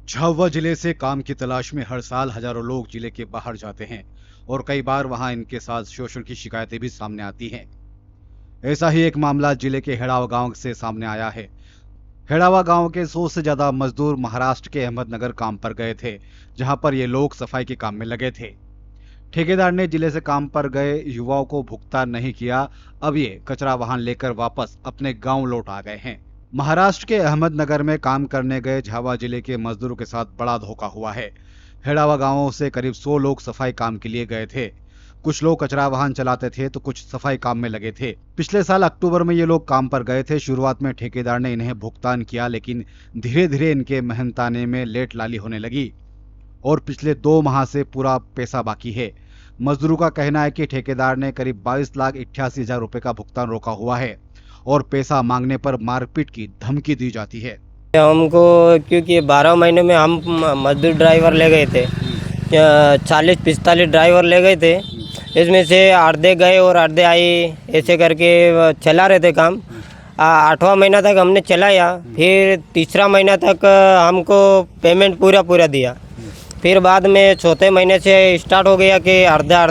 झाबुआ जिले से काम की तलाश में हर साल हजारों लोग जिले के बाहर जाते हैं और कई बार वहां इनके साथ शोषण की शिकायतें भी सामने आती हैं। ऐसा ही एक मामला जिले के हेड़ावा गांव से सामने आया है। हेड़ावा गांव के 100 से ज्यादा मजदूर महाराष्ट्र के अहमदनगर काम पर गए थे, जहां पर ये लोग सफाई के काम में लगे थे। ठेकेदार ने जिले से काम पर गए युवाओं को भुगतान नहीं किया। अब ये कचरा वाहन लेकर वापस अपने गांव लौट आ गए हैं। महाराष्ट्र के अहमदनगर में काम करने गए झाबुआ जिले के मजदूरों के साथ बड़ा धोखा हुआ है। हेड़ावा गांवों से करीब 100 लोग सफाई काम के लिए गए थे। कुछ लोग कचरा वाहन चलाते थे तो कुछ सफाई काम में लगे थे। पिछले साल अक्टूबर में ये लोग काम पर गए थे। शुरुआत में ठेकेदार ने इन्हें भुगतान किया, लेकिन धीरे धीरे इनके मेहनताने में लेट लाली होने लगी और पिछले 2 माह से पूरा पैसा बाकी है। मजदूरों का कहना है कि ठेकेदार ने करीब 22,88,000 रुपए का भुगतान रोका हुआ है और पैसा मांगने पर मारपीट की धमकी दी जाती है। हमको क्योंकि 12 महीने में हम मजदूर ड्राइवर ले गए थे, 40-45 ड्राइवर ले गए थे। इसमें से आधे गए और आधे आए, ऐसे करके चला रहे थे काम। 8वां महीना तक हमने चलाया, फिर तीसरा महीना तक हमको पेमेंट पूरा दिया। फिर बाद में चौथे महीने से स्टार्ट हो गया कि अर्धा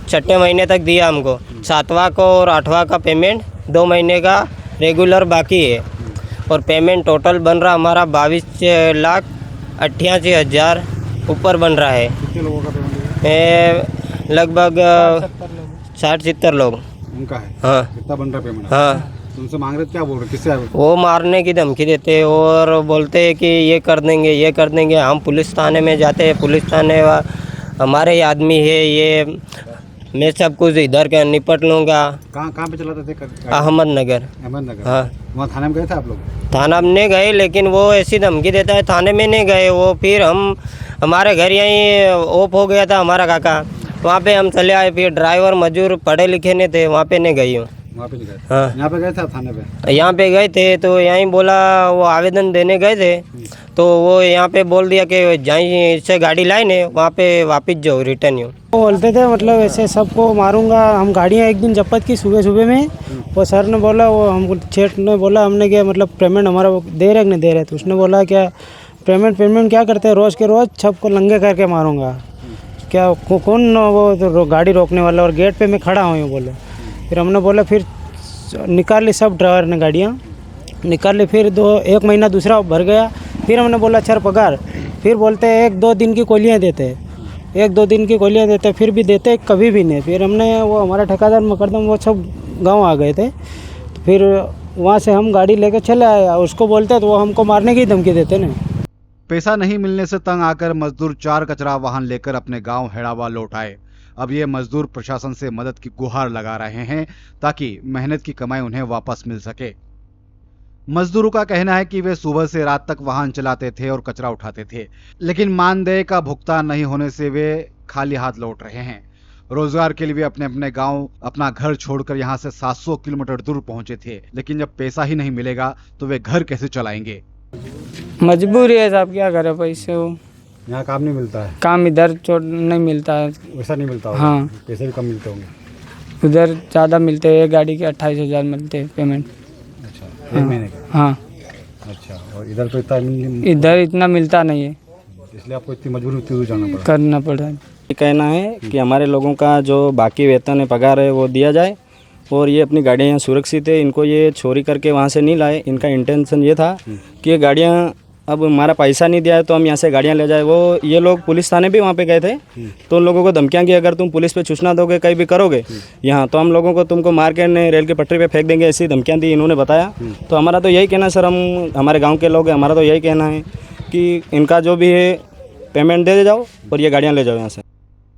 6ठे महीने तक दिया हमको। 7वां को और 8वां का पेमेंट 2 महीने का रेगुलर बाकी है और पेमेंट टोटल बन रहा हमारा 22,88,000 ऊपर बन रहा है। कितने लोगों का पेमेंट लगभग 60-70 लोग उनका है। हाँ। कितना बन रहा पेमेंट? हाँ, तुमसे मांग रहे थे, क्या बोल रहे, किससे? वो मारने की धमकी देते और बोलते हैं कि ये कर देंगे। हम पुलिस थाने में जाते हैं, पुलिस थाने हमारे ही आदमी है, ये मैं सब कुछ इधर के निपट लूँगा। कहाँ पे चलाते थे? अहमदनगर। हाँ, वहाँ थाने में गए थे आप लोग? थाना में नहीं गए, लेकिन वो ऐसी धमकी देता है, थाने में नहीं गए वो। फिर हमारे घर यहीं ऑफ हो गया था हमारा काका, वहाँ पे हम चले आए। फिर ड्राइवर मजदूर पढ़े लिखे नहीं थे, वहाँ पे नहीं गई हूँ। वहाँ पे नहीं गए? हाँ, यहाँ पे गए थे आप थाने पे? यहाँ पे गए थे तो यहीं बोला, वो आवेदन देने गए थे तो वो यहाँ पे बोल दिया कि जहीं से गाड़ी लाई ने वहाँ पे वापस जाओ, रिटर्न हो। वो बोलते थे मतलब ऐसे सबको मारूंगा। हम गाड़ियाँ एक दिन जब्त की सुबह में। वो सर ने बोला, वो हमको सेठ ने बोला, हमने क्या मतलब पेमेंट हमारा दे रहे कि नहीं दे रहे? तो उसने बोला क्या पेमेंट क्या करते हैं, रोज़ के रोज़ सबको नंगे करके मारूंगा। क्या कौन वो तो गाड़ी रोकने वाला, और गेट पे मैं खड़ा हूँ बोले। फिर हमने बोला, फिर निकाल ली सब ड्राइवर ने गाड़ियाँ निकाल ली। फिर 1 महीना दूसरा भर गया। फिर हमने बोला सर पगार। फिर बोलते हैं 1-2 दिन की कोलियाँ देते हैं, 1-2 दिन की गोलियाँ देते, फिर भी देते कभी भी नहीं। फिर हमने वो हमारा ठेकेदार मुकदम वो सब गांव आ गए थे, तो फिर वहाँ से हम गाड़ी लेके चले आए। उसको बोलते तो वो हमको मारने की धमकी देते ना। पैसा नहीं मिलने से तंग आकर मजदूर 4 कचरा वाहन लेकर अपने गांव हेड़ावा लौट आए। अब ये मजदूर प्रशासन से मदद की गुहार लगा रहे हैं ताकि मेहनत की कमाई उन्हें वापस मिल सके। मजदूरों का कहना है कि वे सुबह से रात तक वाहन चलाते थे और कचरा उठाते थे, लेकिन मानदेय का भुगतान नहीं होने से वे खाली हाथ लौट रहे हैं। रोजगार के लिए वे अपने अपने गांव, अपना घर छोड़कर यहां से 700 किलोमीटर दूर पहुंचे थे, लेकिन जब पैसा ही नहीं मिलेगा तो वे घर कैसे चलाएंगे? मजबूरी है साहब, क्या करें पैसे। वो यहाँ काम नहीं मिलता है? काम इधर नहीं मिलता है, वैसा नहीं मिलता होगा? हाँ, पैसे भी कम मिलते होंगे। उधर ज़्यादा मिलते हैं, गाड़ी के 28,000 मिलते हैं पेमेंट। अच्छा, 1 महीने का? हाँ। अच्छा, और इधर तो इधर इतना मिलता नहीं है, इसलिए आपको इतनी मजबूरी दूर जाना पड़ा? करना पड़ा है। ये कहना है कि हमारे लोगों का जो बाकी वेतन है, पगार है, वो दिया जाए और ये अपनी गाड़ियाँ यहाँ सुरक्षित है। इनको ये चोरी करके वहाँ से नहीं लाए। इनका इंटेंशन ये था कि ये गाड़ियाँ, अब हमारा पैसा नहीं दिया है तो हम यहाँ से गाड़ियाँ ले जाए। वो ये लोग पुलिस थाने भी वहाँ पे गए थे तो उन लोगों को धमकियाँ की, अगर तुम पुलिस पे सूचना दोगे, कहीं भी करोगे यहाँ, तो हम लोगों को तुमको मार के रेल की पटरी पे फेंक देंगे, ऐसी धमकियाँ दी इन्होंने बताया। तो हमारा तो यही कहना है सर, हम हमारे गाँव के लोग हैं, हमारा तो यही कहना है कि इनका जो भी है पेमेंट दे जाओ और ये गाड़ियाँ ले जाओ यहाँ से।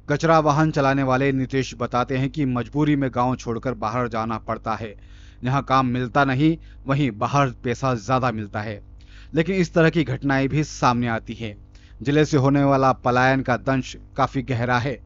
कचरा वाहन चलाने वाले नितेश बताते हैं कि मजबूरी में गांव छोड़कर बाहर जाना पड़ता है। यहाँ काम मिलता नहीं, वहीं बाहर पैसा ज्यादा मिलता है। लेकिन इस तरह की घटनाएं भी सामने आती हैं। जिले से होने वाला पलायन का दंश काफी गहरा है।